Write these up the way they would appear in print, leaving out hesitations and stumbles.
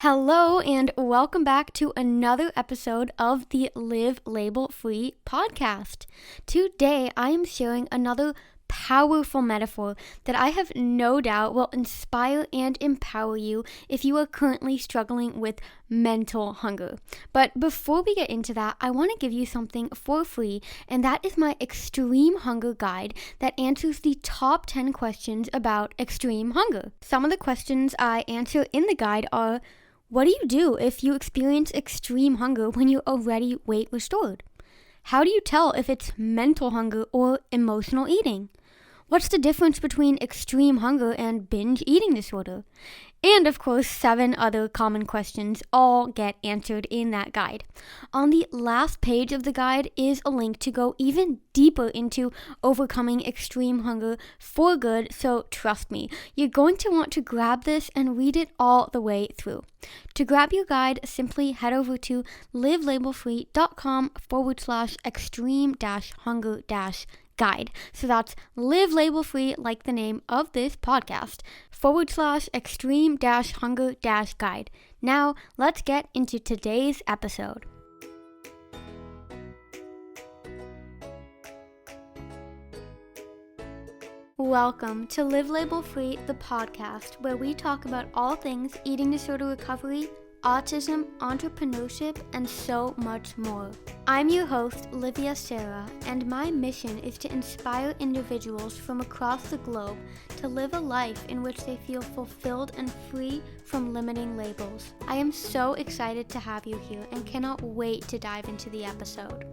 Hello and welcome back to another episode of the Live Label Free podcast. Today I am sharing another powerful metaphor that I have no doubt will inspire and empower you if you are currently struggling with mental hunger. But before we get into that, I want to give you something for free, and that is my extreme hunger guide that answers the top 10 questions about extreme hunger. Some of the questions I answer in the guide are: what do you do if you experience extreme hunger when you're already weight restored? How do you tell if it's mental hunger or emotional eating? What's the difference between extreme hunger and binge eating disorder? And of course, 7 other common questions all get answered in that guide. On the last page of the guide is a link to go even deeper into overcoming extreme hunger for good, so trust me, you're going to want to grab this and read it all the way through. To grab your guide, simply head over to livelabelfree.com/extreme-hunger-guide. So that's Live Label Free, like the name of this podcast, /extreme-hunger-guide. Now, let's get into today's episode. Welcome to Live Label Free, the podcast where we talk about all things eating disorder recovery, autism, entrepreneurship, and so much more. I'm your host, Livia, and my mission is to inspire individuals from across the globe to live a life in which they feel fulfilled and free from limiting labels. I am so excited to have you here and cannot wait to dive into the episode.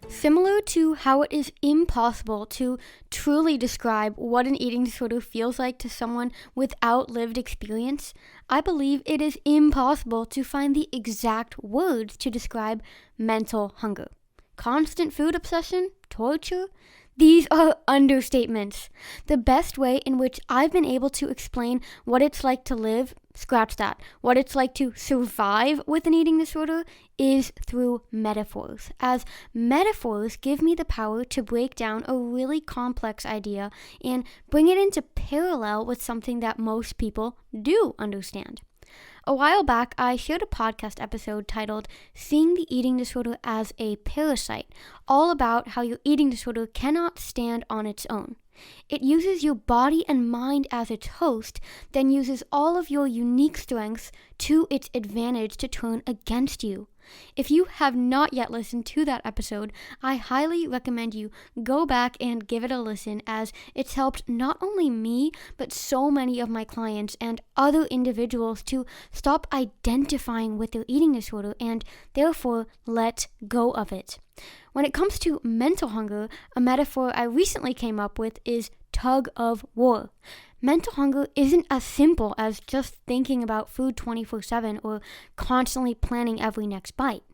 Similar to how it is impossible to truly describe what an eating disorder feels like to someone without lived experience, I believe it is impossible to find the exact words to describe mental hunger. Constant food obsession? Torture? These are understatements. The best way in which I've been able to explain what it's like to live, scratch that, what it's like to survive with an eating disorder is through metaphors, as metaphors give me the power to break down a really complex idea and bring it into parallel with something that most people do understand. A while back, I shared a podcast episode titled Seeing the Eating Disorder as a Parasite, all about how your eating disorder cannot stand on its own. It uses your body and mind as its host, then uses all of your unique strengths to its advantage to turn against you. If you have not yet listened to that episode, I highly recommend you go back and give it a listen, as it's helped not only me, but so many of my clients and other individuals to stop identifying with their eating disorder and therefore let go of it. When it comes to mental hunger, a metaphor I recently came up with is tug-of-war. Mental hunger isn't as simple as just thinking about food 24/7 or constantly planning every next bite.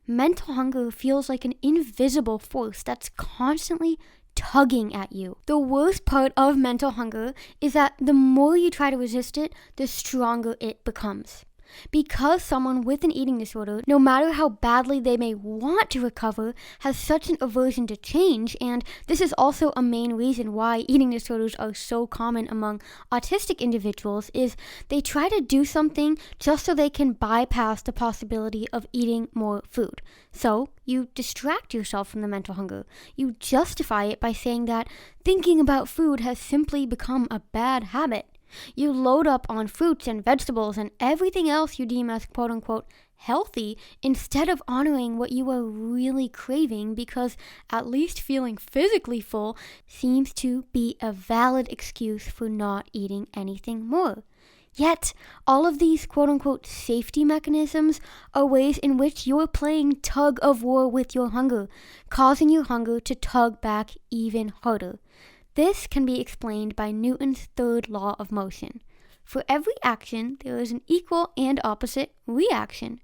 Mental hunger feels like an invisible force that's constantly tugging at you. The worst part of mental hunger is that the more you try to resist it, the stronger it becomes. Because someone with an eating disorder, no matter how badly they may want to recover, has such an aversion to change, and this is also a main reason why eating disorders are so common among autistic individuals, is they try to do something just so they can bypass the possibility of eating more food. So you distract yourself from the mental hunger. You justify it by saying that thinking about food has simply become a bad habit. You load up on fruits and vegetables and everything else you deem as quote-unquote healthy instead of honoring what you are really craving, because at least feeling physically full seems to be a valid excuse for not eating anything more. Yet, all of these quote-unquote safety mechanisms are ways in which you're playing tug-of-war with your hunger, causing your hunger to tug back even harder. This can be explained by Newton's third law of motion. For every action, there is an equal and opposite reaction.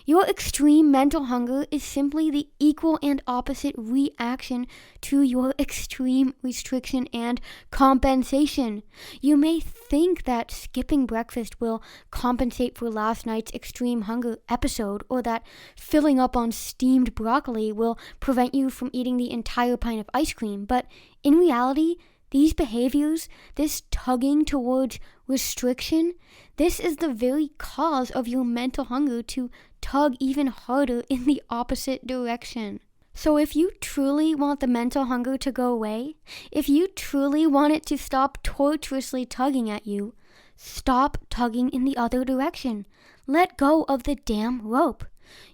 Your extreme mental hunger is simply the equal and opposite reaction to your extreme restriction and compensation. You may think that skipping breakfast will compensate for last night's extreme hunger episode, or that filling up on steamed broccoli will prevent you from eating the entire pint of ice cream, but in reality, these behaviors, this tugging towards restriction, this is the very cause of your mental hunger to tug even harder in the opposite direction. So if you truly want the mental hunger to go away, if you truly want it to stop torturously tugging at you, stop tugging in the other direction. Let go of the damn rope.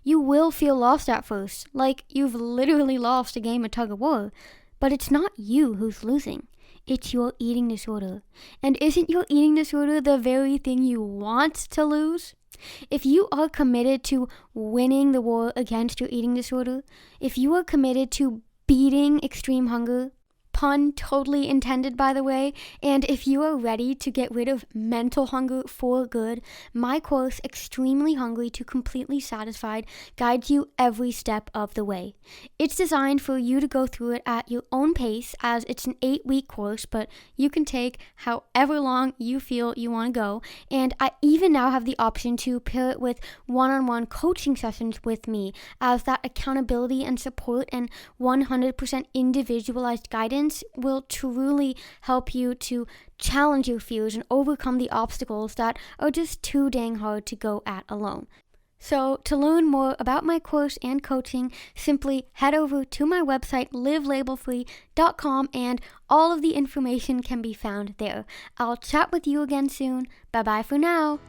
You will feel lost at first, like you've literally lost a game of tug-of-war, but it's not you who's losing. It's your eating disorder. And isn't your eating disorder the very thing you want to lose? If you are committed to winning the war against your eating disorder, if you are committed to beating extreme hunger, pun totally intended by the way, and if you are ready to get rid of mental hunger for good, my course, Extremely Hungry to Completely Satisfied, guides you every step of the way. It's designed for you to go through it at your own pace, as it's an 8-week course, but you can take however long you feel you want to go, and I even now have the option to pair it with one-on-one coaching sessions with me, as that accountability and support and 100% individualized guidance will truly help you to challenge your fears and overcome the obstacles that are just too dang hard to go at alone. So to learn more about my course and coaching, simply head over to my website, livelabelfree.com, and all of the information can be found there. I'll chat with you again soon. Bye-bye for now.